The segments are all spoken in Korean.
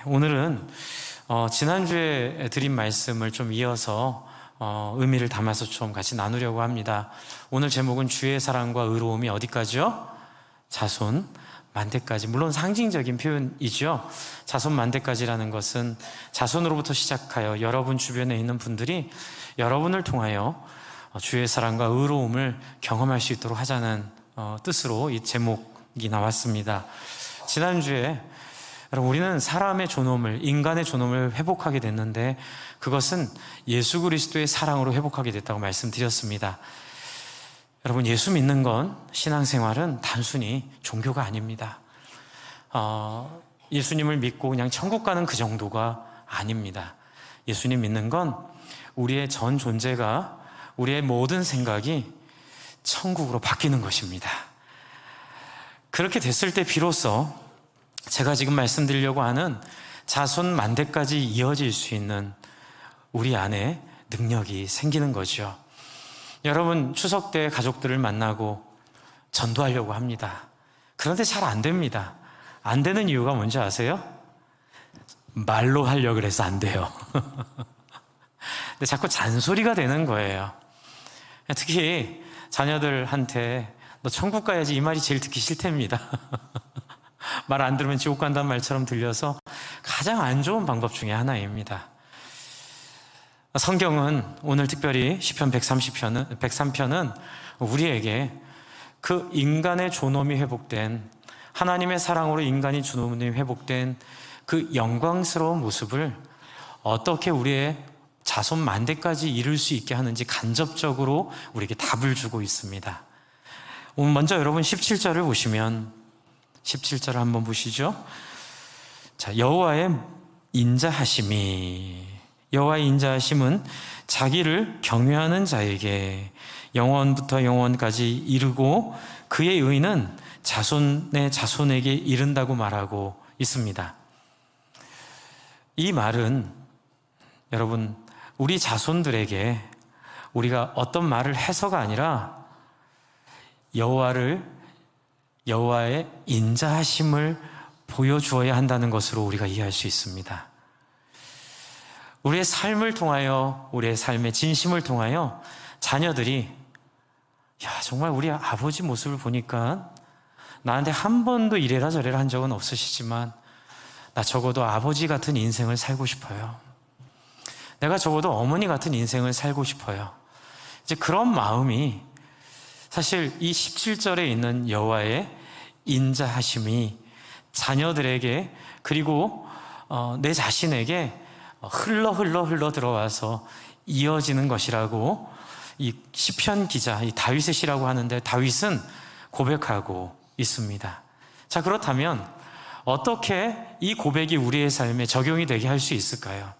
오늘은 지난주에 드린 말씀을 좀 이어서 의미를 담아서 좀 같이 나누려고 합니다. 오늘 제목은 주의 사랑과 의로움이 어디까지요? 자손 만대까지. 물론 상징적인 표현이죠. 자손 만대까지라는 것은 자손으로부터 시작하여 여러분 주변에 있는 분들이 여러분을 통하여 주의 사랑과 의로움을 경험할 수 있도록 하자는 뜻으로 이 제목이 나왔습니다. 지난주에 여러분, 우리는 사람의 존엄을, 인간의 존엄을 회복하게 됐는데 그것은 예수 그리스도의 사랑으로 회복하게 됐다고 말씀드렸습니다. 여러분, 예수 믿는 건, 신앙생활은 단순히 종교가 아닙니다. 예수님을 믿고 그냥 천국 가는 그 정도가 아닙니다. 예수님 믿는 건 우리의 전 존재가, 우리의 모든 생각이 천국으로 바뀌는 것입니다. 그렇게 됐을 때 비로소 제가 지금 말씀드리려고 하는 자손 만대까지 이어질 수 있는 우리 안에 능력이 생기는 거죠. 여러분, 추석 때 가족들을 만나고 전도하려고 합니다. 그런데 잘 안 됩니다. 안 되는 이유가 뭔지 아세요? 말로 하려고 해서 안 돼요. 근데 자꾸 잔소리가 되는 거예요. 특히 자녀들한테 너 천국 가야지, 이 말이 제일 듣기 싫답니다. 말 안 들으면 지옥 간다는 말처럼 들려서 가장 안 좋은 방법 중에 하나입니다. 성경은 오늘 특별히 시편 103편은 우리에게 그 인간의 존엄이 회복된, 하나님의 사랑으로 인간이 존엄이 회복된 그 영광스러운 모습을 어떻게 우리의 자손 만대까지 이룰 수 있게 하는지 간접적으로 우리에게 답을 주고 있습니다. 오늘 먼저 여러분 17절을 보시면, 17절을 한번 보시죠. 자, 여호와의 인자하심이, 여호와의 인자하심은 자기를 경외하는 자에게 영원부터 영원까지 이르고 그의 의는 자손의 자손에게 이른다고 말하고 있습니다. 이 말은 여러분, 우리 자손들에게 우리가 어떤 말을 해서가 아니라 여호와의 인자하심을 보여주어야 한다는 것으로 우리가 이해할 수 있습니다. 우리의 삶을 통하여, 우리의 삶의 진심을 통하여 자녀들이 정말 우리 아버지 모습을 보니까 나한테 한 번도 이래라 저래라 한 적은 없으시지만 나 적어도 아버지 같은 인생을 살고 싶어요. 내가 적어도 어머니 같은 인생을 살고 싶어요. 이제 그런 마음이 사실 이 17절에 있는 여호와의 인자하심이 자녀들에게, 그리고 내 자신에게 흘러 들어와서 이어지는 것이라고 이 시편 기자, 이 다윗의 시라고 하는데 다윗은 고백하고 있습니다. 자, 그렇다면 어떻게 이 고백이 우리의 삶에 적용이 되게 할 수 있을까요?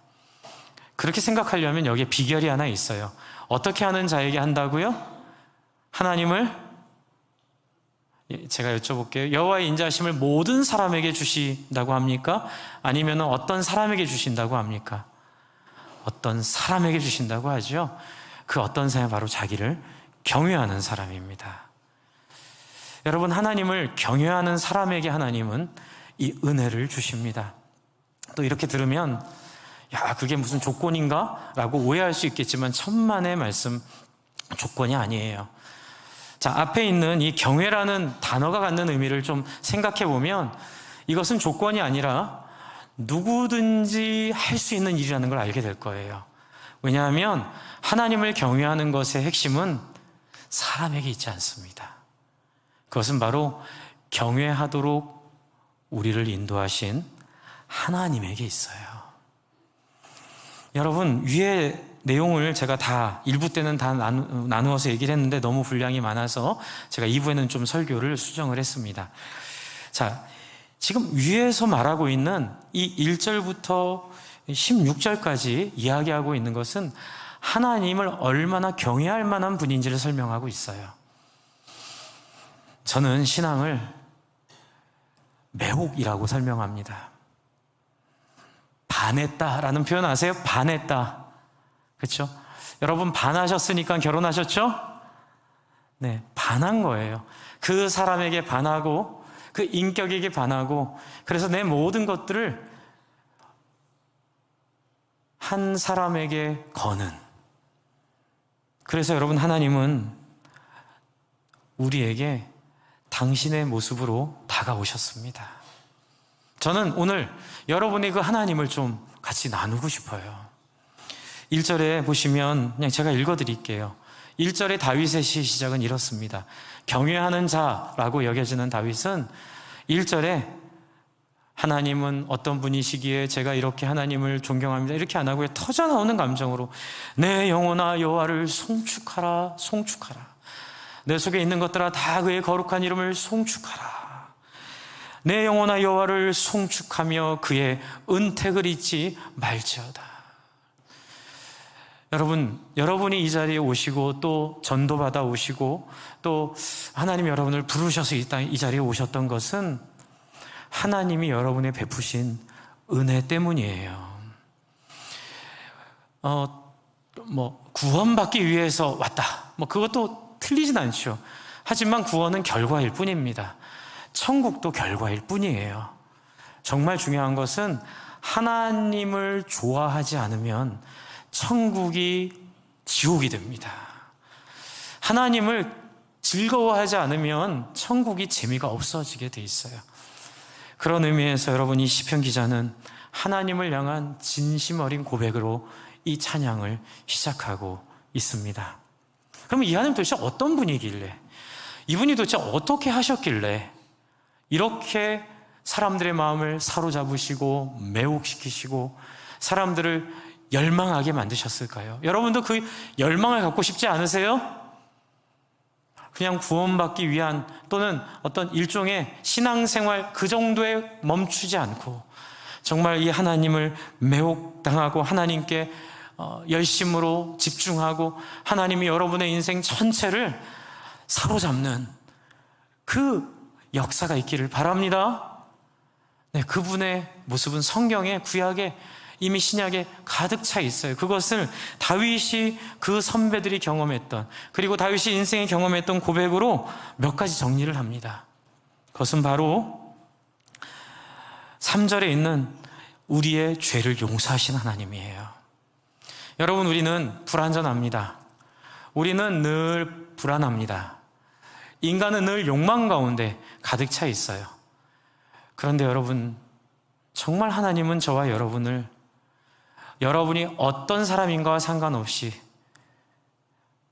그렇게 생각하려면 여기에 비결이 하나 있어요. 어떻게 하는 자에게 한다고요? 하나님을, 제가 여쭤볼게요. 여호와의 인자하심을 모든 사람에게 주신다고 합니까? 아니면 어떤 사람에게 주신다고 합니까? 어떤 사람에게 주신다고 하죠. 그 어떤 사람이 바로 자기를 경외하는 사람입니다. 여러분, 하나님을 경외하는 사람에게 하나님은 이 은혜를 주십니다. 또 이렇게 들으면 그게 무슨 조건인가? 라고 오해할 수 있겠지만 천만의 말씀, 조건이 아니에요. 자, 앞에 있는 이 경외라는 단어가 갖는 의미를 좀 생각해 보면 이것은 조건이 아니라 누구든지 할 수 있는 일이라는 걸 알게 될 거예요. 왜냐하면 하나님을 경외하는 것의 핵심은 사람에게 있지 않습니다. 그것은 바로 경외하도록 우리를 인도하신 하나님에게 있어요. 여러분, 위에 내용을 제가 다 1부 때는 다 나누어서 얘기를 했는데 너무 분량이 많아서 제가 2부에는 좀 설교를 수정을 했습니다. 자, 지금 위에서 말하고 있는 이 1절부터 16절까지 이야기하고 있는 것은 하나님을 얼마나 경외할 만한 분인지를 설명하고 있어요. 저는 신앙을 매혹이라고 설명합니다. 반했다라는 표현 아세요? 반했다. 그렇죠? 여러분, 반하셨으니까 결혼하셨죠? 네, 반한 거예요. 그 사람에게 반하고 그 인격에게 반하고, 그래서 내 모든 것들을 한 사람에게 거는, 그래서 여러분, 하나님은 우리에게 당신의 모습으로 다가오셨습니다. 저는 오늘 여러분의 그 하나님을 좀 같이 나누고 싶어요. 1절에 보시면 그냥 제가 읽어드릴게요. 1절에 다윗의 시 시작은 이렇습니다. 경외하는 자라고 여겨지는 다윗은 1절에 하나님은 어떤 분이시기에 제가 이렇게 하나님을 존경합니다, 이렇게 안 하고요, 터져나오는 감정으로 내 영혼아 여호와를 송축하라, 송축하라. 내 속에 있는 것들아 다 그의 거룩한 이름을 송축하라. 내 영혼아 여호와를 송축하며 그의 은택을 잊지 말지어다. 여러분, 여러분이 이 자리에 오시고 또 전도받아 오시고 또 하나님이 여러분을 부르셔서 이 자리에 오셨던 것은 하나님이 여러분에 베푸신 은혜 때문이에요. 구원받기 위해서 왔다, 그것도 틀리진 않죠. 하지만 구원은 결과일 뿐입니다. 천국도 결과일 뿐이에요. 정말 중요한 것은 하나님을 좋아하지 않으면 천국이 지옥이 됩니다. 하나님을 즐거워하지 않으면 천국이 재미가 없어지게 돼 있어요. 그런 의미에서 여러분, 이 시편 기자는 하나님을 향한 진심 어린 고백으로 이 찬양을 시작하고 있습니다. 그럼 이 하나님 도대체 어떤 분이길래, 이분이 도대체 어떻게 하셨길래 이렇게 사람들의 마음을 사로잡으시고 매혹시키시고 사람들을 열망하게 만드셨을까요? 여러분도 그 열망을 갖고 싶지 않으세요? 그냥 구원받기 위한 또는 어떤 일종의 신앙생활 그 정도에 멈추지 않고 정말 이 하나님을 매혹당하고 하나님께 열심으로 집중하고 하나님이 여러분의 인생 전체를 사로잡는 그 역사가 있기를 바랍니다. 네, 그분의 모습은 성경에, 구약에, 이미 신약에 가득 차 있어요. 그것을 다윗이 그 선배들이 경험했던, 그리고 다윗이 인생에 경험했던 고백으로 몇 가지 정리를 합니다. 그것은 바로 3절에 있는 우리의 죄를 용서하신 하나님이에요. 여러분, 우리는 불완전합니다. 우리는 늘 불안합니다. 인간은 늘 욕망 가운데 가득 차 있어요. 그런데 여러분, 정말 하나님은 저와 여러분이 어떤 사람인가와 상관없이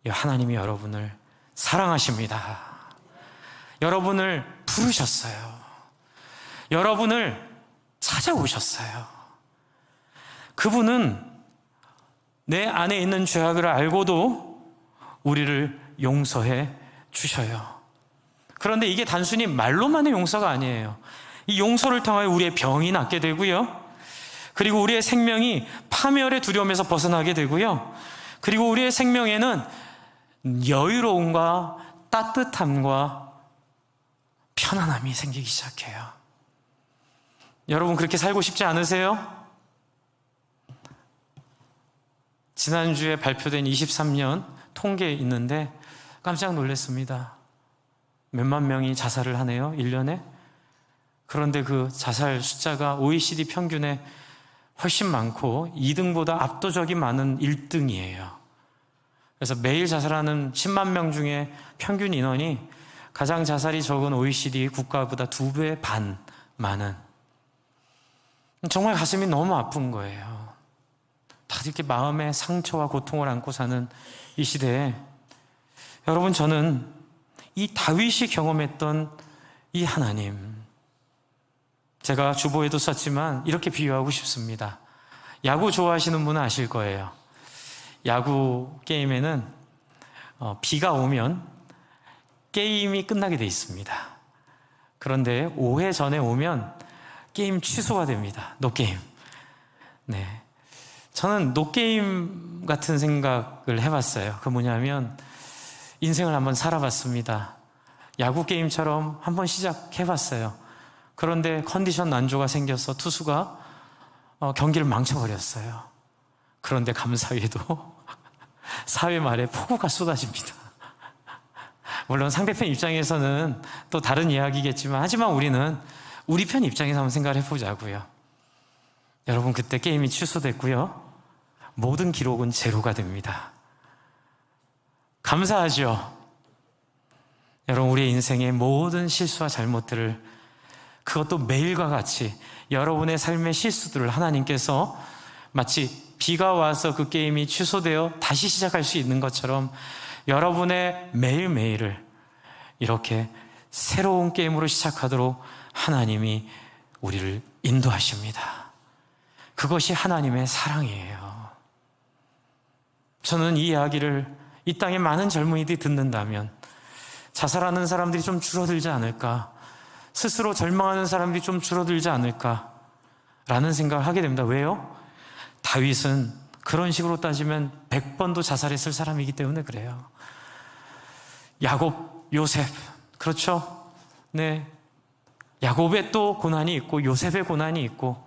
하나님이 여러분을 사랑하십니다. 여러분을 부르셨어요. 여러분을 찾아오셨어요. 그분은 내 안에 있는 죄악을 알고도 우리를 용서해 주셔요. 그런데 이게 단순히 말로만의 용서가 아니에요. 이 용서를 통하여 우리의 병이 낫게 되고요, 그리고 우리의 생명이 파멸의 두려움에서 벗어나게 되고요, 그리고 우리의 생명에는 여유로움과 따뜻함과 편안함이 생기기 시작해요. 여러분, 그렇게 살고 싶지 않으세요? 지난주에 발표된 23년 통계에 있는데 깜짝 놀랐습니다. 몇만 명이 자살을 하네요, 1년에. 그런데 그 자살 숫자가 OECD 평균에 훨씬 많고 2등보다 압도적인 많은 1등이에요. 그래서 매일 자살하는 10만 명 중에 평균 인원이 가장 자살이 적은 OECD 국가보다 2배 반 많은, 정말 가슴이 너무 아픈 거예요. 다 이렇게 마음의 상처와 고통을 안고 사는 이 시대에 여러분, 저는 이 다윗이 경험했던 이 하나님, 제가 주보에도 썼지만 이렇게 비유하고 싶습니다. 야구 좋아하시는 분은 아실 거예요. 야구 게임에는 비가 오면 게임이 끝나게 돼 있습니다. 그런데 5회 전에 오면 게임 취소가 됩니다. 노게임. 네, 저는 노게임 같은 생각을 해봤어요. 그 뭐냐면 인생을 한번 살아봤습니다. 야구 게임처럼 한번 시작해봤어요. 그런데 컨디션 난조가 생겨서 투수가 경기를 망쳐버렸어요. 그런데 감사히도 4회 말에 폭우가 쏟아집니다. 물론 상대편 입장에서는 또 다른 이야기겠지만, 하지만 우리는 우리 편 입장에서 한번 생각을 해보자고요. 여러분, 그때 게임이 취소됐고요, 모든 기록은 제로가 됩니다. 감사하죠? 여러분, 우리의 인생의 모든 실수와 잘못들을, 그것도 매일과 같이 여러분의 삶의 실수들을 하나님께서 마치 비가 와서 그 게임이 취소되어 다시 시작할 수 있는 것처럼 여러분의 매일매일을 이렇게 새로운 게임으로 시작하도록 하나님이 우리를 인도하십니다. 그것이 하나님의 사랑이에요. 저는 이 이야기를 이 땅에 많은 젊은이들이 듣는다면 자살하는 사람들이 좀 줄어들지 않을까, 스스로 절망하는 사람들이 좀 줄어들지 않을까 라는 생각을 하게 됩니다. 왜요? 다윗은 그런 식으로 따지면 100번도 자살했을 사람이기 때문에 그래요. 야곱, 요셉, 그렇죠? 네, 야곱의 또 고난이 있고 요셉의 고난이 있고,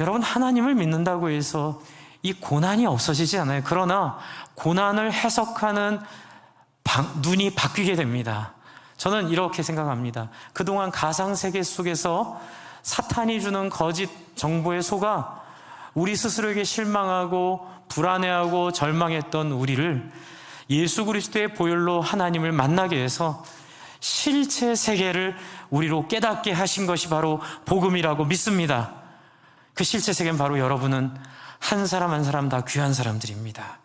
여러분, 하나님을 믿는다고 해서 이 고난이 없어지지 않아요. 그러나 고난을 해석하는 눈이 바뀌게 됩니다. 저는 이렇게 생각합니다. 그동안 가상세계 속에서 사탄이 주는 거짓 정보에 속아 우리 스스로에게 실망하고 불안해하고 절망했던 우리를 예수 그리스도의 보혈로 하나님을 만나게 해서 실체 세계를 우리로 깨닫게 하신 것이 바로 복음이라고 믿습니다. 그 실체 세계는 바로 여러분은 한 사람 한 사람 다 귀한 사람들입니다.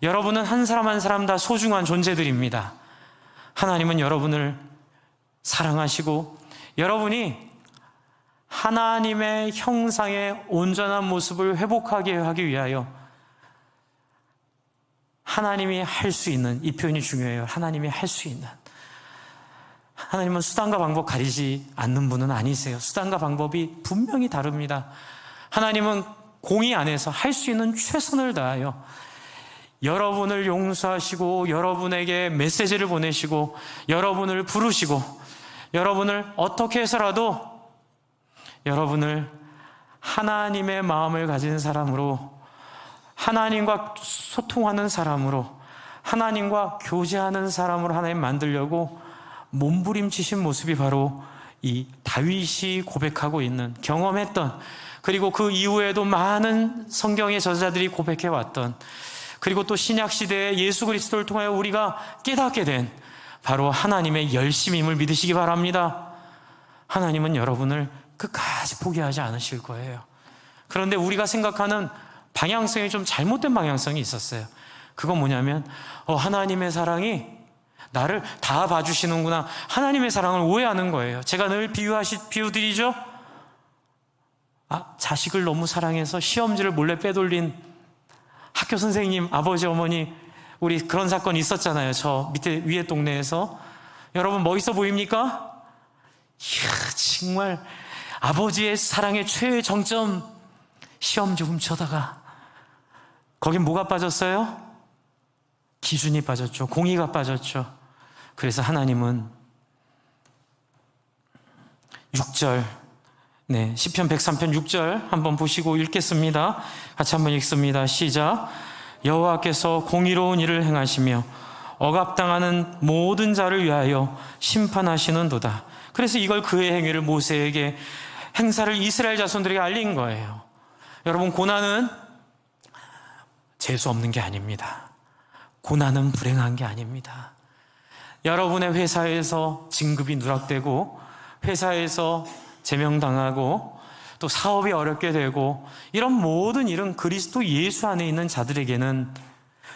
여러분은 한 사람 한 사람 다 소중한 존재들입니다. 하나님은 여러분을 사랑하시고 여러분이 하나님의 형상의 온전한 모습을 회복하게 하기 위하여 하나님이 할 수 있는, 이 표현이 중요해요. 하나님이 할 수 있는. 하나님은 수단과 방법 가리지 않는 분은 아니세요. 수단과 방법이 분명히 다릅니다. 하나님은 공의 안에서 할 수 있는 최선을 다하여 여러분을 용서하시고 여러분에게 메시지를 보내시고 여러분을 부르시고 여러분을 어떻게 해서라도 여러분을 하나님의 마음을 가진 사람으로, 하나님과 소통하는 사람으로, 하나님과 교제하는 사람으로 하나님 만들려고 몸부림치신 모습이 바로 이 다윗이 고백하고 있는, 경험했던, 그리고 그 이후에도 많은 성경의 저자들이 고백해왔던, 그리고 또 신약시대에 예수 그리스도를 통하여 우리가 깨닫게 된 바로 하나님의 열심임을 믿으시기 바랍니다. 하나님은 여러분을 끝까지 포기하지 않으실 거예요. 그런데 우리가 생각하는 방향성이 좀 잘못된 방향성이 있었어요. 그건 뭐냐면 하나님의 사랑이 나를 다 봐주시는구나, 하나님의 사랑을 오해하는 거예요. 제가 늘 비유드리죠. 자식을 너무 사랑해서 시험지를 몰래 빼돌린 학교 선생님, 아버지, 어머니, 우리 그런 사건이 있었잖아요. 저 밑에 위에 동네에서. 여러분 멋있어 보입니까? 이야, 정말 아버지의 사랑의 최의 정점, 시험지 훔쳐다가 거긴 뭐가 빠졌어요? 기준이 빠졌죠. 공의가 빠졌죠. 그래서 하나님은 6절, 네, 시편 103편 6절 한번 보시고 읽겠습니다. 같이 한번 읽습니다. 시작. 여호와께서 공의로운 일을 행하시며 억압당하는 모든 자를 위하여 심판하시는도다. 그래서 이걸, 그의 행위를 모세에게, 행사를 이스라엘 자손들에게 알린 거예요. 여러분, 고난은 재수 없는 게 아닙니다. 고난은 불행한 게 아닙니다. 여러분의 회사에서 진급이 누락되고 회사에서 제명당하고 또 사업이 어렵게 되고 이런 모든 일은 그리스도 예수 안에 있는 자들에게는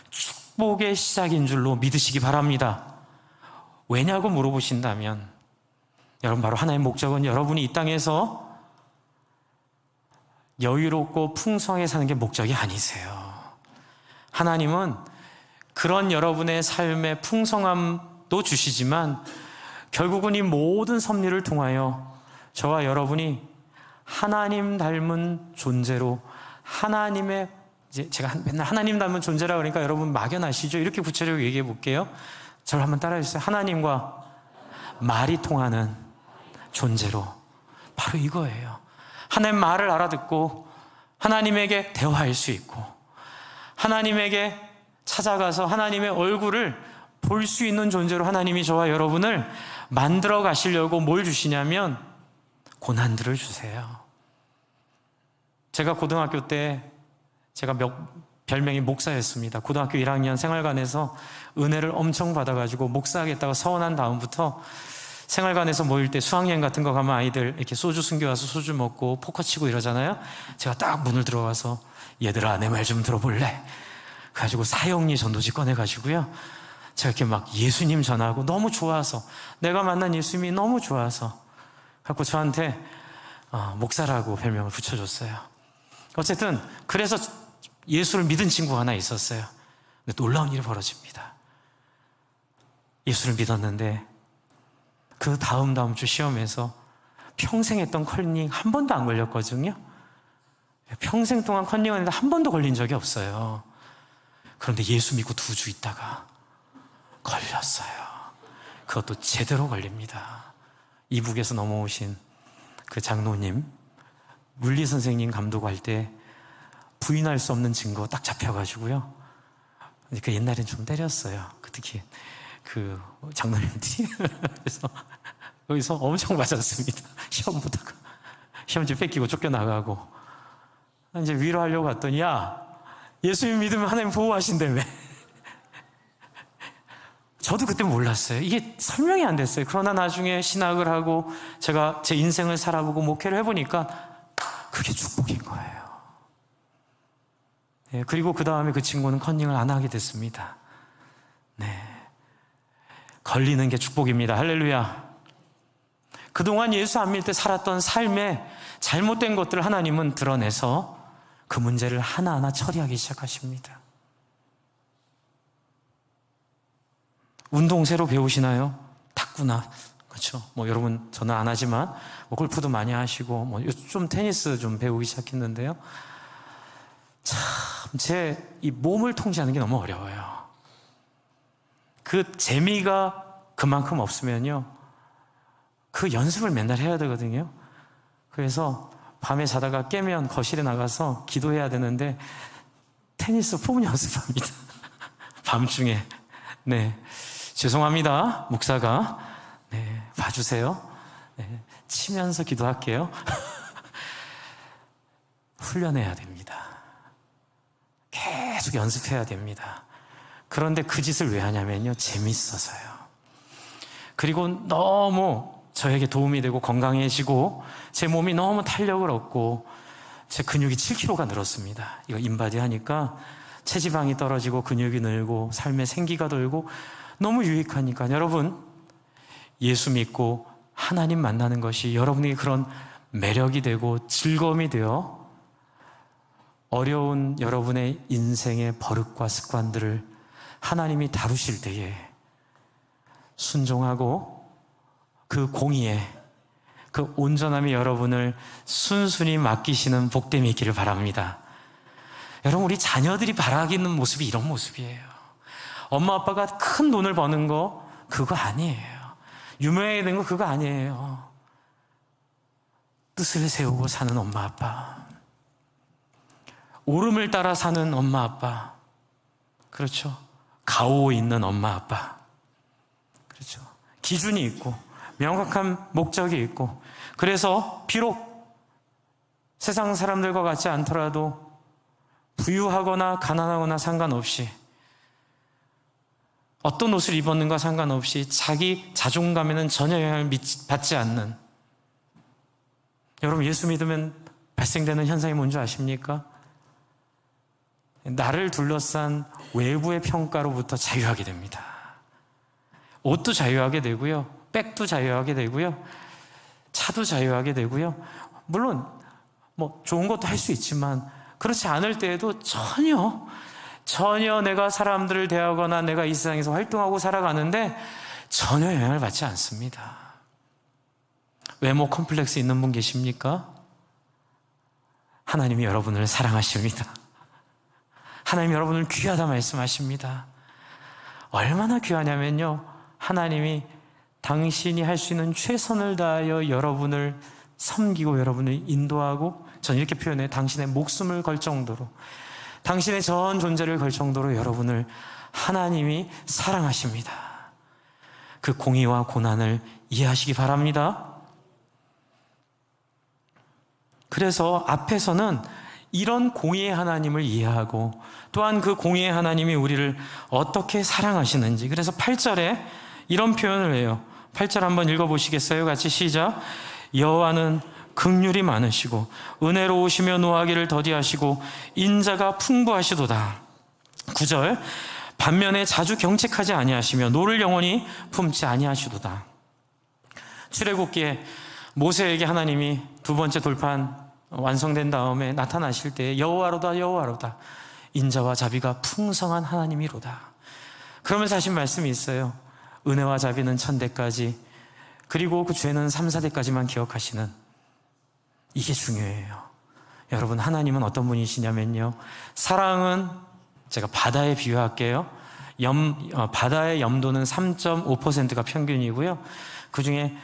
축복의 시작인 줄로 믿으시기 바랍니다. 왜냐고 물어보신다면 여러분, 바로 하나의 목적은 여러분이 이 땅에서 여유롭고 풍성하게 사는 게 목적이 아니세요. 하나님은 그런 여러분의 삶의 풍성함도 주시지만 결국은 이 모든 섭리를 통하여 저와 여러분이 하나님 닮은 존재로, 하나님의, 이제 제가 맨날 하나님 닮은 존재라 그러니까 여러분 막연하시죠? 이렇게 구체적으로 얘기해 볼게요. 저를 한번 따라해 주세요. 하나님과 말이 통하는 존재로. 바로 이거예요. 하나님 말을 알아듣고 하나님에게 대화할 수 있고 하나님에게 찾아가서 하나님의 얼굴을 볼 수 있는 존재로 하나님이 저와 여러분을 만들어 가시려고 뭘 주시냐면 고난들을 주세요. 제가 고등학교 때 제가 별명이 목사였습니다. 고등학교 1학년 생활관에서 은혜를 엄청 받아가지고 목사하겠다고 서원한 다음부터 생활관에서 모일 때 수학여행 같은 거 가면 아이들 이렇게 소주 숨겨와서 소주 먹고 포커 치고 이러잖아요. 제가 딱 문을 들어가서 얘들아 내 말 좀 들어볼래? 그래가지고 사형리 전도지 꺼내가지고요. 제가 이렇게 막 예수님 전하고 너무 좋아서, 내가 만난 예수님이 너무 좋아서 갖고 저한테 목사라고 별명을 붙여줬어요. 어쨌든 그래서 예수를 믿은 친구가 하나 있었어요. 근데 놀라운 일이 벌어집니다. 예수를 믿었는데 그 다음 주 시험에서 평생 했던 컨닝 한 번도 안 걸렸거든요. 평생 동안 컨닝을 했는데 한 번도 걸린 적이 없어요. 그런데 예수 믿고 2주 있다가 걸렸어요. 그것도 제대로 걸립니다. 이북에서 넘어오신 그 장로님, 물리 선생님 감독할 때 부인할 수 없는 증거 딱 잡혀가지고요. 그러니까 옛날엔 좀 때렸어요. 특히 그 장로님들이. 그래서 거기서 엄청 맞았습니다. 시험 보다가 시험지 뺏기고 쫓겨나가고. 이제 위로하려고 갔더니, 야, 예수님 믿으면 하나님 보호하신다며. 저도 그때 몰랐어요. 이게 설명이 안 됐어요. 그러나 나중에 신학을 하고 제가 제 인생을 살아보고 목회를 해보니까 그게 축복인 거예요. 네, 그리고 그 다음에 그 친구는 컨닝을 안 하게 됐습니다. 네, 걸리는 게 축복입니다. 할렐루야. 그동안 예수 안 믿을 때 살았던 삶에 잘못된 것들을 하나님은 드러내서 그 문제를 하나하나 처리하기 시작하십니다. 운동 새로 배우시나요? 탁구나, 그렇죠? 여러분 저는 안 하지만 골프도 많이 하시고 좀 테니스 좀 배우기 시작했는데요. 참 제 이 몸을 통제하는 게 너무 어려워요. 그 재미가 그만큼 없으면요, 그 연습을 맨날 해야 되거든요. 그래서 밤에 자다가 깨면 거실에 나가서 기도해야 되는데 테니스 폼 연습합니다. 밤중에. 네, 죄송합니다, 목사가. 네, 봐주세요. 네, 치면서 기도할게요. 훈련해야 됩니다. 계속 연습해야 됩니다. 그런데 그 짓을 왜 하냐면요, 재밌어서요. 그리고 너무 저에게 도움이 되고 건강해지고 제 몸이 너무 탄력을 얻고 제 근육이 7kg가 늘었습니다. 이거 인바디 하니까 체지방이 떨어지고 근육이 늘고 삶에 생기가 돌고 너무 유익하니까, 여러분 예수 믿고 하나님 만나는 것이 여러분에게 그런 매력이 되고 즐거움이 되어 어려운 여러분의 인생의 버릇과 습관들을 하나님이 다루실 때에 순종하고 그 공의에, 그 온전함이 여러분을 순순히 맡기시는 복됨이 있기를 바랍니다. 여러분, 우리 자녀들이 바라기는 모습이 이런 모습이에요. 엄마 아빠가 큰 돈을 버는 거 그거 아니에요. 유명해지는 거 그거 아니에요. 뜻을 세우고 사는 엄마 아빠, 오름을 따라 사는 엄마 아빠, 그렇죠? 가오 있는 엄마 아빠, 그렇죠? 기준이 있고 명확한 목적이 있고, 그래서 비록 세상 사람들과 같지 않더라도 부유하거나 가난하거나 상관없이, 어떤 옷을 입었는가 상관없이 자기 자존감에는 전혀 영향을 받지 않는, 여러분 예수 믿으면 발생되는 현상이 뭔지 아십니까? 나를 둘러싼 외부의 평가로부터 자유하게 됩니다. 옷도 자유하게 되고요, 백도 자유하게 되고요, 차도 자유하게 되고요. 물론 좋은 것도 할 수 있지만 그렇지 않을 때에도 전혀 내가 사람들을 대하거나 내가 이 세상에서 활동하고 살아가는데 전혀 영향을 받지 않습니다. 외모 컴플렉스 있는 분 계십니까? 하나님이 여러분을 사랑하십니다. 하나님이 여러분을 귀하다 말씀하십니다. 얼마나 귀하냐면요, 하나님이 당신이 할 수 있는 최선을 다하여 여러분을 섬기고 여러분을 인도하고, 저는 이렇게 표현해요. 당신의 목숨을 걸 정도로, 당신의 전 존재를 걸 정도로 여러분을 하나님이 사랑하십니다. 그 공의와 고난을 이해하시기 바랍니다. 그래서 앞에서는 이런 공의의 하나님을 이해하고 또한 그 공의의 하나님이 우리를 어떻게 사랑하시는지, 그래서 8절에 이런 표현을 해요. 8절 한번 읽어보시겠어요? 같이 시작. 여호와는 긍휼이 많으시고 은혜로우시며 노하기를 더디하시고 인자가 풍부하시도다. 9절, 반면에 자주 경책하지 아니하시며 노를 영원히 품지 아니하시도다. 출애굽기에 모세에게 하나님이 두 번째 돌판 완성된 다음에 나타나실 때 여호와로다 여호와로다 인자와 자비가 풍성한 하나님이로다. 그러면서 하신 말씀이 있어요. 은혜와 자비는 천대까지, 그리고 그 죄는 3, 4대까지만 기억하시는, 이게 중요해요. 여러분, 하나님은 어떤 분이시냐면요, 사랑은, 제가 바다에 비유할게요. 바다의 염도는 3.5%가 평균이고요. 그 중에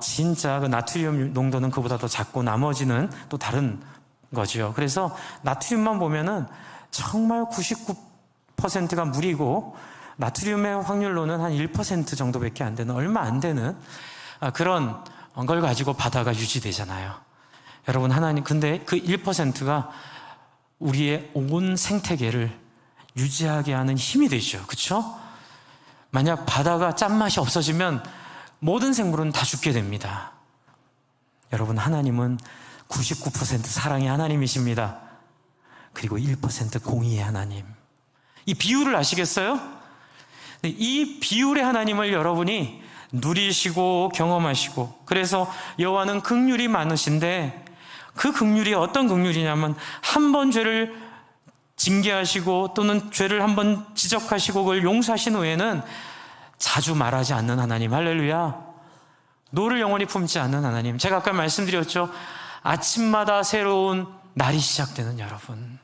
진짜 그 나트륨 농도는 그보다 더 작고 나머지는 또 다른 거죠. 그래서 나트륨만 보면은 정말 99%가 물이고 나트륨의 확률로는 한 1% 정도밖에 안 되는, 얼마 안 되는 그런 걸 가지고 바다가 유지되잖아요. 여러분, 하나님, 근데 그 1%가 우리의 온 생태계를 유지하게 하는 힘이 되죠. 그렇죠? 만약 바다가 짠맛이 없어지면 모든 생물은 다 죽게 됩니다. 여러분, 하나님은 99% 사랑의 하나님이십니다. 그리고 1% 공의의 하나님. 이 비율을 아시겠어요? 이 비율의 하나님을 여러분이 누리시고 경험하시고, 그래서 여호와는 긍휼이 많으신데, 그 긍휼이 어떤 긍휼이냐면 한 번 죄를 징계하시고 또는 죄를 한 번 지적하시고 그걸 용서하신 후에는 자주 말하지 않는 하나님. 할렐루야. 노를 영원히 품지 않는 하나님. 제가 아까 말씀드렸죠, 아침마다 새로운 날이 시작되는 여러분,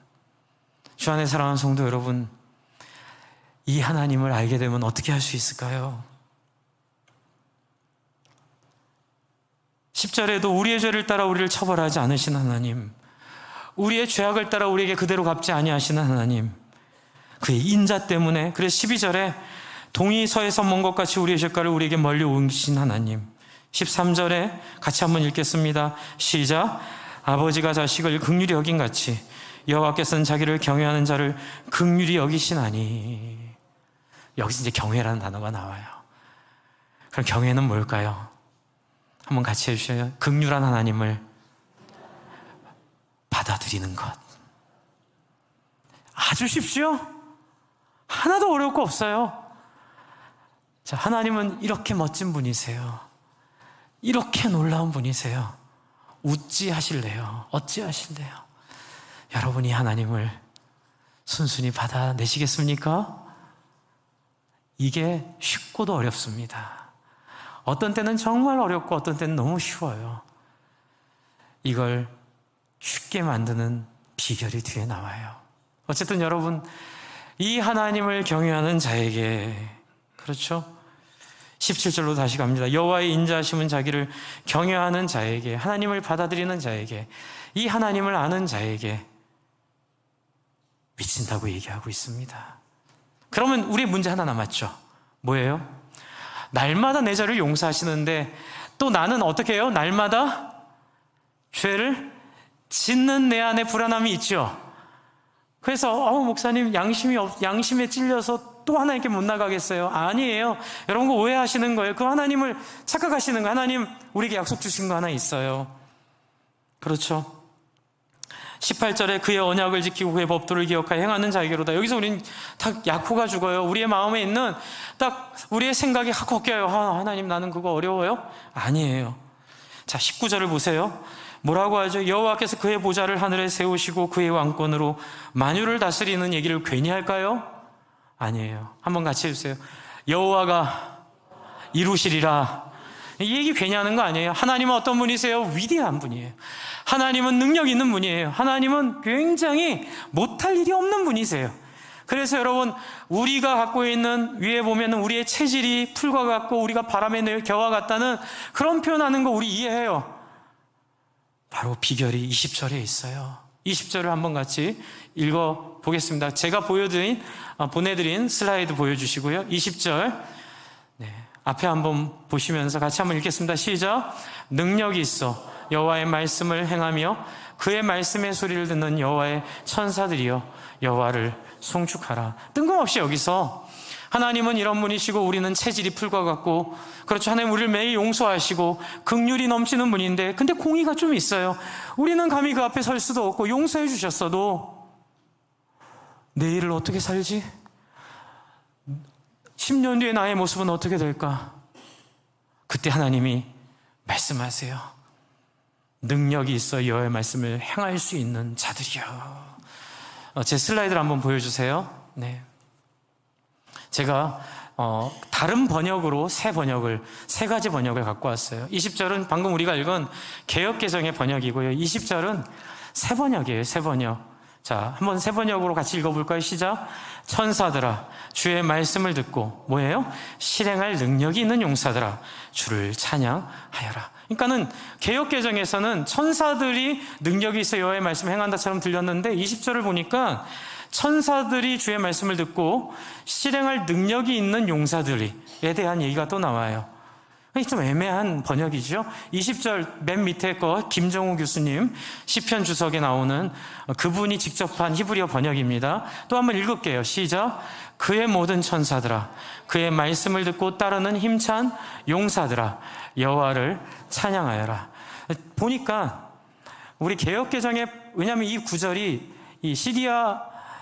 주 안에 사랑하는 성도 여러분, 이 하나님을 알게 되면 어떻게 할 수 있을까요? 10절에도 우리의 죄를 따라 우리를 처벌하지 않으신 하나님, 우리의 죄악을 따라 우리에게 그대로 갚지 아니하시는 하나님, 그의 인자 때문에, 그래서 12절에 동이 서에서 먼 것 같이 우리의 죄가를 우리에게 멀리 옮기신 하나님. 13절에 같이 한번 읽겠습니다. 시작. 아버지가 자식을 긍휼히 여긴 같이 여호와께서는 자기를 경외하는 자를 긍휼히 여기시나니. 여기서 이제 경외라는 단어가 나와요. 그럼 경외는 뭘까요? 한번 같이 해주셔요. 긍휼한 하나님을 받아들이는 것. 아주 쉽죠? 하나도 어려울 거 없어요. 자, 하나님은 이렇게 멋진 분이세요. 이렇게 놀라운 분이세요. 어찌 하실래요? 어찌 하실래요? 여러분이 하나님을 순순히 받아내시겠습니까? 이게 쉽고도 어렵습니다. 어떤 때는 정말 어렵고 어떤 때는 너무 쉬워요. 이걸 쉽게 만드는 비결이 뒤에 나와요. 어쨌든 여러분, 이 하나님을 경외하는 자에게, 그렇죠? 17절로 다시 갑니다. 여호와의 인자하심은 자기를 경외하는 자에게, 하나님을 받아들이는 자에게, 이 하나님을 아는 자에게 미친다고 얘기하고 있습니다. 그러면 우리 문제 하나 남았죠. 뭐예요? 날마다 내 죄를 용서하시는데 또 나는 어떻게 해요? 날마다 죄를 짓는 내 안에 불안함이 있죠. 그래서 목사님, 양심에 찔려서 또 하나님께 못 나가겠어요? 아니에요. 여러분, 그 오해하시는 거예요. 그 하나님을 착각하시는 거예요. 하나님 우리에게 약속 주신 거 하나 있어요. 그렇죠? 18절에 그의 언약을 지키고 그의 법도를 기억하여 행하는 자에게로다. 여기서 우리는 다 약호가 죽어요. 우리의 마음에 있는 딱 우리의 생각이 꺾여요. 하나님, 나는 그거 어려워요? 아니에요. 자, 19절을 보세요. 뭐라고 하죠? 여호와께서 그의 보좌를 하늘에 세우시고 그의 왕권으로 만유를 다스리는 얘기를 괜히 할까요? 아니에요. 한번 같이 해주세요. 여호와가 이루시리라. 이 얘기 괜히 하는 거 아니에요. 하나님은 어떤 분이세요? 위대한 분이에요. 하나님은 능력 있는 분이에요. 하나님은 굉장히 못할 일이 없는 분이세요. 그래서 여러분, 우리가 갖고 있는, 위에 보면 우리의 체질이 풀과 같고 우리가 바람에 내어 겨와 같다는 그런 표현하는 거 우리 이해해요. 바로 비결이 20절에 있어요. 20절을 한번 같이 읽어보겠습니다. 제가 보내드린 슬라이드 보여주시고요. 20절, 앞에 한번 보시면서 같이 한번 읽겠습니다. 시작. 능력이 있어 여호와의 말씀을 행하며 그의 말씀의 소리를 듣는 여호와의 천사들이여 여호와를 송축하라. 뜬금없이 여기서 하나님은 이런 분이시고 우리는 체질이 풀과 같고, 그렇죠, 하나님 우리를 매일 용서하시고 긍휼이 넘치는 분인데, 근데 공의가 좀 있어요. 우리는 감히 그 앞에 설 수도 없고, 용서해 주셨어도 내일을 어떻게 살지? 10년 뒤에 나의 모습은 어떻게 될까? 그때 하나님이 말씀하세요. 능력이 있어 여호와의 말씀을 행할 수 있는 자들이여. 제 슬라이드를 한번 보여주세요. 네. 제가 다른 번역으로 세 가지 번역을 갖고 왔어요. 20절은 방금 우리가 읽은 개역개정의 번역이고요. 20절은 새 번역이에요. 새 번역. 자, 한번 새 번역으로 같이 읽어볼까요? 시작. 천사들아 주의 말씀을 듣고 뭐예요? 실행할 능력이 있는 용사들아 주를 찬양하여라. 그러니까는 개역개정에서는 천사들이 능력이 있어 여호와의 말씀을 행한다처럼 들렸는데, 20절을 보니까 천사들이 주의 말씀을 듣고 실행할 능력이 있는 용사들이에 대한 얘기가 또 나와요. 좀 애매한 번역이죠. 20절 맨 밑에 거 김정우 교수님 시편 주석에 나오는 그분이 직접 한 히브리어 번역입니다. 또 한번 읽을게요. 시작. 그의 모든 천사들아 그의 말씀을 듣고 따르는 힘찬 용사들아 여호와를 찬양하여라. 보니까 우리 개역개정에, 왜냐하면 이 구절이 이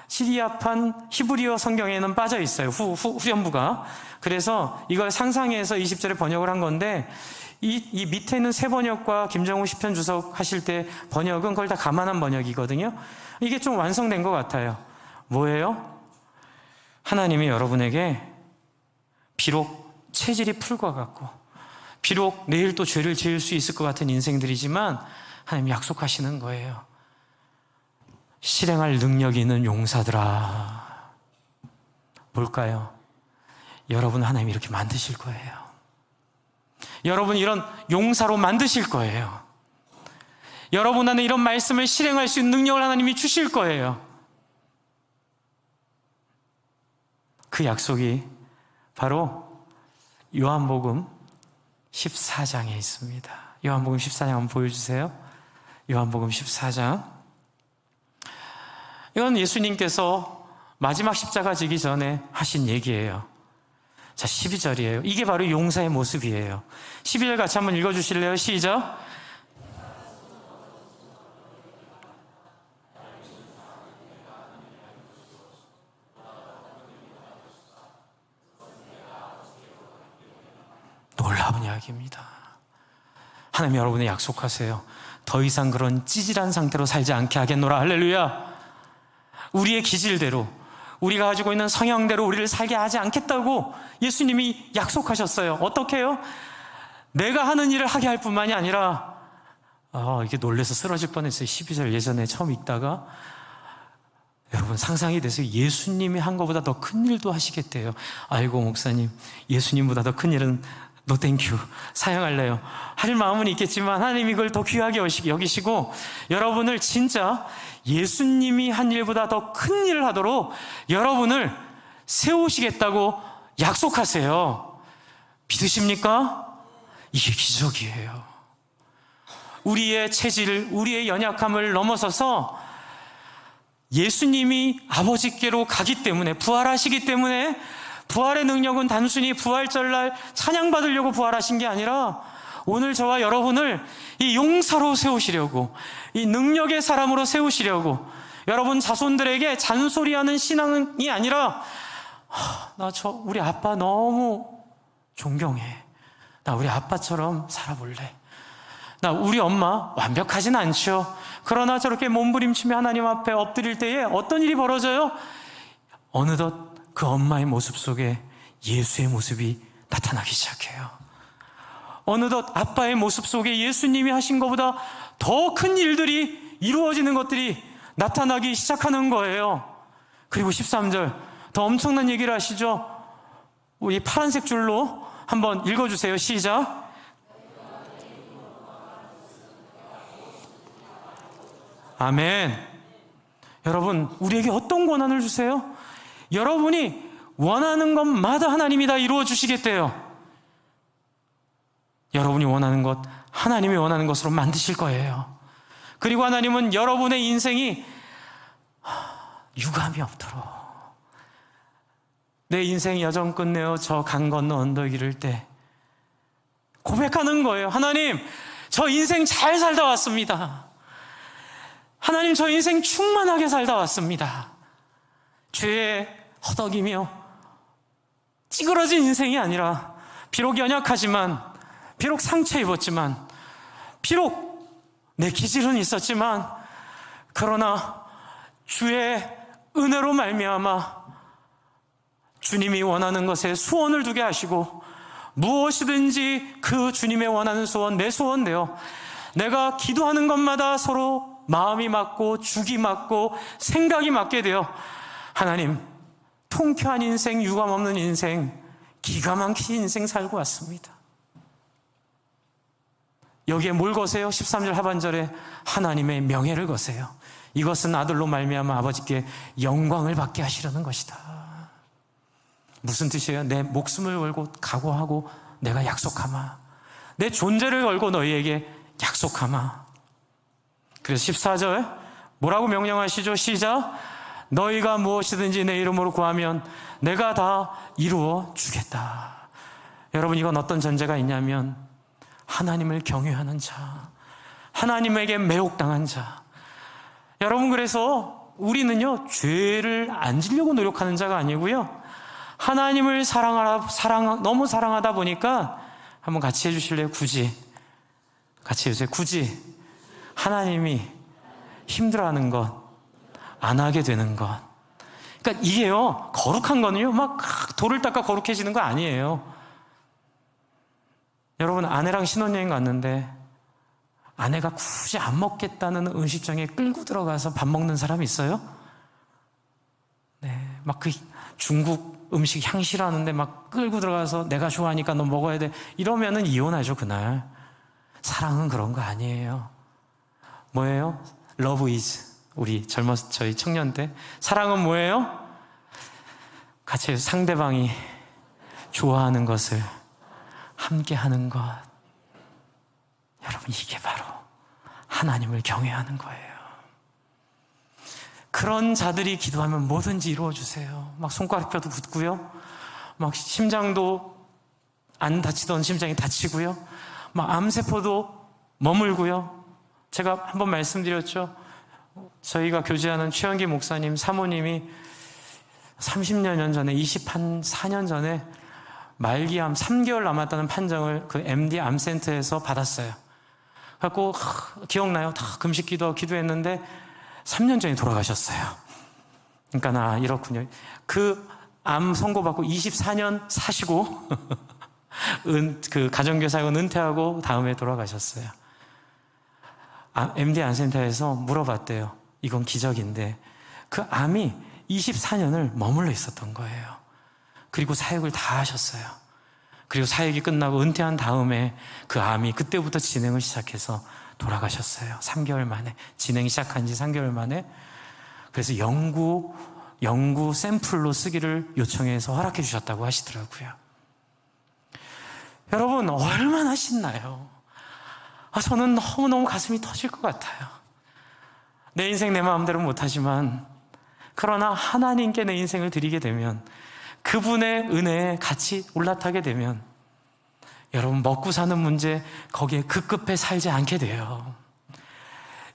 시리아판 히브리어 성경에는 빠져 있어요. 후렴부가. 그래서 이걸 상상해서 20절에 번역을 한 건데, 이 밑에 있는 새 번역과 김정우 시편 주석 하실 때 번역은 그걸 다 감안한 번역이거든요. 이게 좀 완성된 것 같아요. 뭐예요? 하나님이 여러분에게 비록 체질이 풀과 같고, 비록 내일 또 죄를 지을 수 있을 것 같은 인생들이지만 하나님이 약속하시는 거예요. 실행할 능력이 있는 용사들아. 뭘까요? 여러분 하나님이 이렇게 만드실 거예요. 여러분 이런 용사로 만드실 거예요. 여러분 안에 이런 말씀을 실행할 수 있는 능력을 하나님이 주실 거예요. 그 약속이 바로 요한복음 14장에 있습니다. 요한복음 14장 한번 보여주세요. 요한복음 14장. 이건 예수님께서 마지막 십자가 지기 전에 하신 얘기예요. 자, 12절이에요. 이게 바로 용사의 모습이에요. 12절 같이 한번 읽어주실래요? 시작. 놀라운 이야기입니다. 하나님 여러분의 약속하세요. 더 이상 그런 찌질한 상태로 살지 않게 하겠노라. 할렐루야. 우리의 기질대로, 우리가 가지고 있는 성향대로 우리를 살게 하지 않겠다고 예수님이 약속하셨어요. 어떻게 해요? 내가 하는 일을 하게 할 뿐만이 아니라, 이게 놀라서 쓰러질 뻔했어요. 12절 예전에 처음 읽다가. 여러분 상상이 돼서 예수님이 한 것보다 더 큰 일도 하시겠대요. 아이고 목사님, 예수님보다 더 큰 일은 노 땡큐, 사양할래요. 할 마음은 있겠지만 하나님이 이걸 더 귀하게 여기시고 여러분을 진짜 예수님이 한 일보다 더 큰 일을 하도록 여러분을 세우시겠다고 약속하세요. 믿으십니까? 이게 기적이에요. 우리의 체질, 우리의 연약함을 넘어서서 예수님이 아버지께로 가기 때문에, 부활하시기 때문에, 부활의 능력은 단순히 부활절날 찬양받으려고 부활하신 게 아니라 오늘 저와 여러분을 이 용사로 세우시려고, 이 능력의 사람으로 세우시려고, 여러분 자손들에게 잔소리하는 신앙이 아니라 우리 아빠 너무 존경해. 나 우리 아빠처럼 살아볼래. 나 우리 엄마 완벽하진 않죠. 그러나 저렇게 몸부림치며 하나님 앞에 엎드릴 때에 어떤 일이 벌어져요? 어느덧 그 엄마의 모습 속에 예수의 모습이 나타나기 시작해요. 어느덧 아빠의 모습 속에 예수님이 하신 것보다 더 큰 일들이 이루어지는 것들이 나타나기 시작하는 거예요. 그리고 13절 더 엄청난 얘기를 하시죠. 이 파란색 줄로 한번 읽어주세요. 시작. 아멘. 여러분 우리에게 어떤 권한을 주세요? 여러분이 원하는 것마다 하나님이 다 이루어 주시겠대요. 여러분이 원하는 것 하나님이 원하는 것으로 만드실 거예요. 그리고 하나님은 여러분의 인생이 유감이 없도록, 내 인생 여정 끝내어 저 강 건너 언덕 이를 때 고백하는 거예요. 하나님, 저 인생 잘 살다 왔습니다. 하나님, 저 인생 충만하게 살다 왔습니다. 죄에 허덕이며 찌그러진 인생이 아니라, 비록 연약하지만, 비록 상처 입었지만, 비록 내 기질은 있었지만, 그러나 주의 은혜로 말미암아 주님이 원하는 것에 소원을 두게 하시고, 무엇이든지 그 주님의 원하는 소원, 내 소원대요, 내가 기도하는 것마다 서로 마음이 맞고 죽이 맞고 생각이 맞게 되어 하나님, 통쾌한 인생, 유감 없는 인생, 기가 막힌 인생 살고 왔습니다. 여기에 뭘 거세요? 13절 하반절에 하나님의 명예를 거세요. 이것은 아들로 말미암아 아버지께 영광을 받게 하시려는 것이다. 무슨 뜻이에요? 내 목숨을 걸고 각오하고 내가 약속하마, 내 존재를 걸고 너희에게 약속하마. 그래서 14절 뭐라고 명령하시죠? 시작. 너희가 무엇이든지 내 이름으로 구하면 내가 다 이루어 주겠다. 여러분, 이건 어떤 전제가 있냐면 하나님을 경외하는 자, 하나님에게 매혹당한 자. 여러분, 그래서 우리는요, 죄를 안 지려고 노력하는 자가 아니고요, 하나님을 너무 사랑하다 보니까, 한번 같이 해주실래요? 같이 해주세요. 굳이 하나님이 힘들어하는 것, 안 하게 되는 것. 그러니까 이게요, 거룩한 거는요, 막 돌을 닦아 거룩해지는 거 아니에요. 여러분, 아내랑 신혼여행 갔는데 아내가 굳이 안 먹겠다는 음식점에 끌고 들어가서 밥 먹는 사람이 있어요? 네, 막 그 중국 음식 향 싫어하는데 막 끌고 들어가서 내가 좋아하니까 너 먹어야 돼, 이러면은 이혼하죠, 그날. 사랑은 그런 거 아니에요. 뭐예요? Love is. 우리 저희 청년 때 사랑은 뭐예요? 같이 상대방이 좋아하는 것을 함께 하는 것. 여러분, 이게 바로 하나님을 경외하는 거예요. 그런 자들이 기도하면 뭐든지 이루어주세요. 막 손가락 뼈도 붙고요, 막 심장도 안 다치던 심장이 다치고요, 막 암세포도 머물고요. 제가 한번 말씀드렸죠. 저희가 교제하는 최영기 목사님 사모님이 30년 전에, 24년 전에 말기암 3개월 남았다는 판정을 그 MD 암센터에서 받았어요. 그래갖고 기억나요? 다 금식 기도했는데 3년 전에 돌아가셨어요. 그러니까 나 이렇군요. 그 암 선고받고 24년 사시고 그 가정교사학원 은퇴하고 다음에 돌아가셨어요. MD 암센터에서 물어봤대요. 이건 기적인데 그 암이 24년을 머물러 있었던 거예요. 그리고 사역을 다 하셨어요. 그리고 사역이 끝나고 은퇴한 다음에 그 암이 그때부터 진행을 시작해서 돌아가셨어요. 3개월 만에. 진행이 시작한 지 3개월 만에. 그래서 영구 샘플로 쓰기를 요청해서 허락해 주셨다고 하시더라고요. 여러분, 얼마나 신나요? 저는 너무너무 가슴이 터질 것 같아요. 내 인생 내 마음대로 못하지만, 그러나 하나님께 내 인생을 드리게 되면, 그분의 은혜에 같이 올라타게 되면, 여러분, 먹고 사는 문제 거기에 급급해 살지 않게 돼요.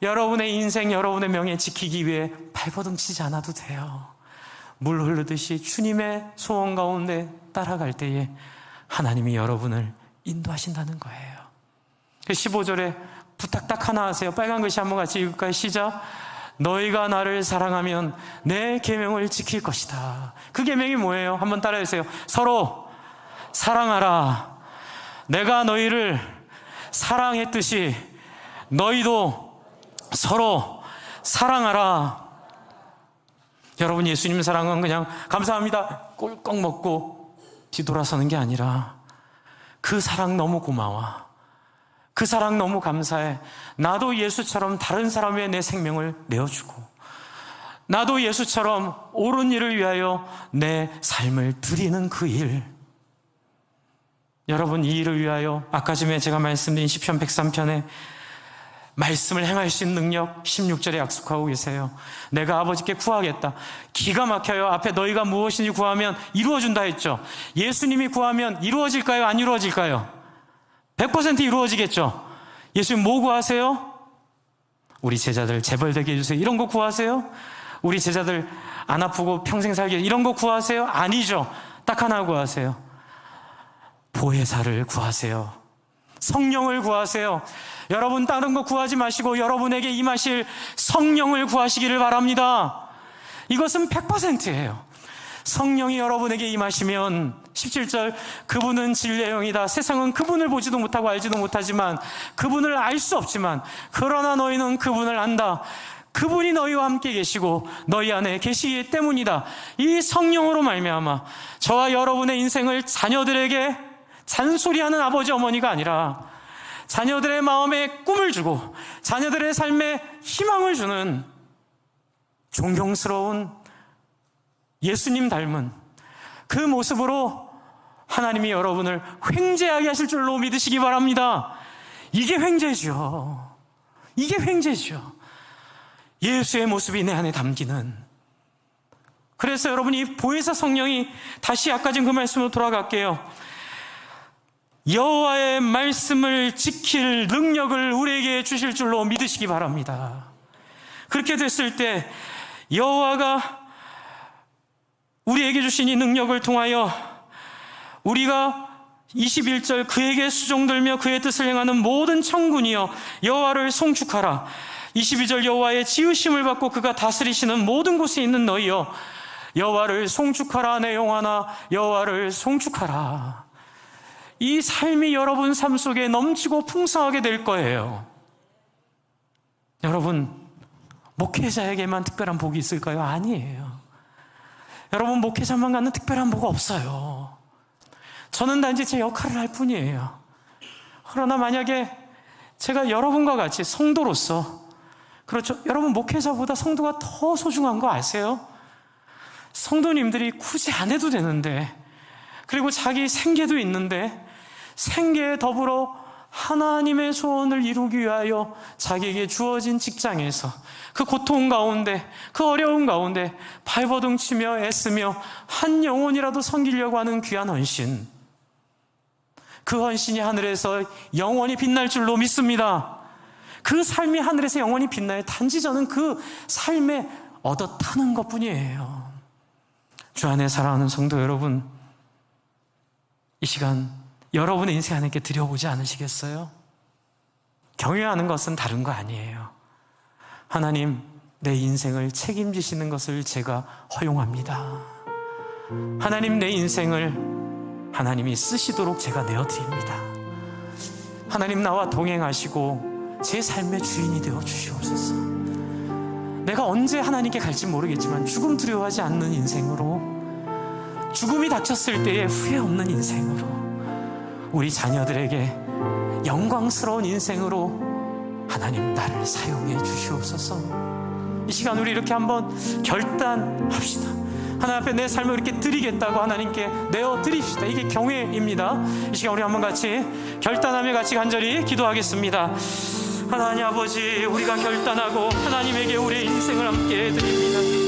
여러분의 인생, 여러분의 명예 지키기 위해 발버둥치지 않아도 돼요. 물 흐르듯이 주님의 소원 가운데 따라갈 때에 하나님이 여러분을 인도하신다는 거예요. 15절에 부탁 딱 하나 하세요. 빨간 글씨 한번 같이 읽을까요? 시작. 너희가 나를 사랑하면 내 계명을 지킬 것이다. 그 계명이 뭐예요? 한번 따라해주세요. 서로 사랑하라. 내가 너희를 사랑했듯이 너희도 서로 사랑하라. 여러분, 예수님 사랑은 그냥 감사합니다 꿀꺽 먹고 뒤돌아서는 게 아니라, 그 사랑 너무 고마워, 그 사랑 너무 감사해, 나도 예수처럼 다른 사람 위해 내 생명을 내어주고, 나도 예수처럼 옳은 일을 위하여 내 삶을 드리는 그 일. 여러분, 이 일을 위하여 아까 전에 제가 말씀드린 시편 103편에 말씀을 행할 수 있는 능력 16절에 약속하고 계세요. 내가 아버지께 구하겠다. 기가 막혀요. 앞에 너희가 무엇이니 구하면 이루어준다 했죠. 예수님이 구하면 이루어질까요? 안 이루어질까요? 100% 이루어지겠죠. 예수님 뭐 구하세요? 우리 제자들 재벌되게 해주세요. 이런 거 구하세요? 우리 제자들 안 아프고 평생 살게 이런 거 구하세요? 아니죠. 딱 하나 구하세요. 보혜사를 구하세요. 성령을 구하세요. 여러분 다른 거 구하지 마시고 여러분에게 임하실 성령을 구하시기를 바랍니다. 이것은 100%예요. 성령이 여러분에게 임하시면 17절 그분은 진리의 영이다. 세상은 그분을 보지도 못하고 알지도 못하지만 그분을 알 수 없지만 그러나 너희는 그분을 안다. 그분이 너희와 함께 계시고 너희 안에 계시기 때문이다. 이 성령으로 말미암아 저와 여러분의 인생을 자녀들에게 잔소리하는 아버지 어머니가 아니라 자녀들의 마음에 꿈을 주고 자녀들의 삶에 희망을 주는 존경스러운 예수님 닮은 그 모습으로 하나님이 여러분을 횡재하게 하실 줄로 믿으시기 바랍니다. 이게 횡재죠. 이게 횡재죠. 예수의 모습이 내 안에 담기는. 그래서 여러분이 보혜사 성령이 다시 아까 전 그 말씀으로 돌아갈게요. 여호와의 말씀을 지킬 능력을 우리에게 주실 줄로 믿으시기 바랍니다. 그렇게 됐을 때 여호와가 우리에게 주신 이 능력을 통하여 우리가 21절 그에게 수종들며 그의 뜻을 행하는 모든 천군이여 여호와를 송축하라. 22절 여호와의 지으심을 받고 그가 다스리시는 모든 곳에 있는 너희여 여호와를 송축하라. 내 영혼아 여호와를 송축하라. 이 삶이 여러분 삶 속에 넘치고 풍성하게 될 거예요. 여러분 목회자에게만 특별한 복이 있을까요? 아니에요. 여러분 목회자만 갖는 특별한 복 없어요. 저는 단지 제 역할을 할 뿐이에요. 그러나 만약에 제가 여러분과 같이 성도로서, 그렇죠, 여러분 목회자보다 성도가 더 소중한 거 아세요? 성도님들이 굳이 안 해도 되는데, 그리고 자기 생계도 있는데 생계에 더불어 하나님의 소원을 이루기 위하여 자기에게 주어진 직장에서 그 고통 가운데 그 어려움 가운데 발버둥 치며 애쓰며 한 영혼이라도 섬기려고 하는 귀한 헌신, 그 헌신이 하늘에서 영원히 빛날 줄로 믿습니다. 그 삶이 하늘에서 영원히 빛나요. 단지 저는 그 삶에 얻어 타는 것뿐이에요. 주 안에 사랑하는 성도 여러분, 이 시간 여러분의 인생 하나님께 드려보지 않으시겠어요? 경외하는 것은 다른 거 아니에요. 하나님, 내 인생을 책임지시는 것을 제가 허용합니다. 하나님, 내 인생을 하나님이 쓰시도록 제가 내어드립니다. 하나님, 나와 동행하시고 제 삶의 주인이 되어 주시옵소서. 내가 언제 하나님께 갈지 모르겠지만 죽음 두려워하지 않는 인생으로, 죽음이 닥쳤을 때에 후회 없는 인생으로, 우리 자녀들에게 영광스러운 인생으로 하나님 나를 사용해 주시옵소서. 이 시간 우리 이렇게 한번 결단합시다. 하나님 앞에 내 삶을 이렇게 드리겠다고 하나님께 내어 드립시다. 이게 경외입니다. 이 시간 우리 한번 같이 결단하며 같이 간절히 기도하겠습니다. 하나님 아버지, 우리가 결단하고 하나님에게 우리의 인생을 함께 드립니다.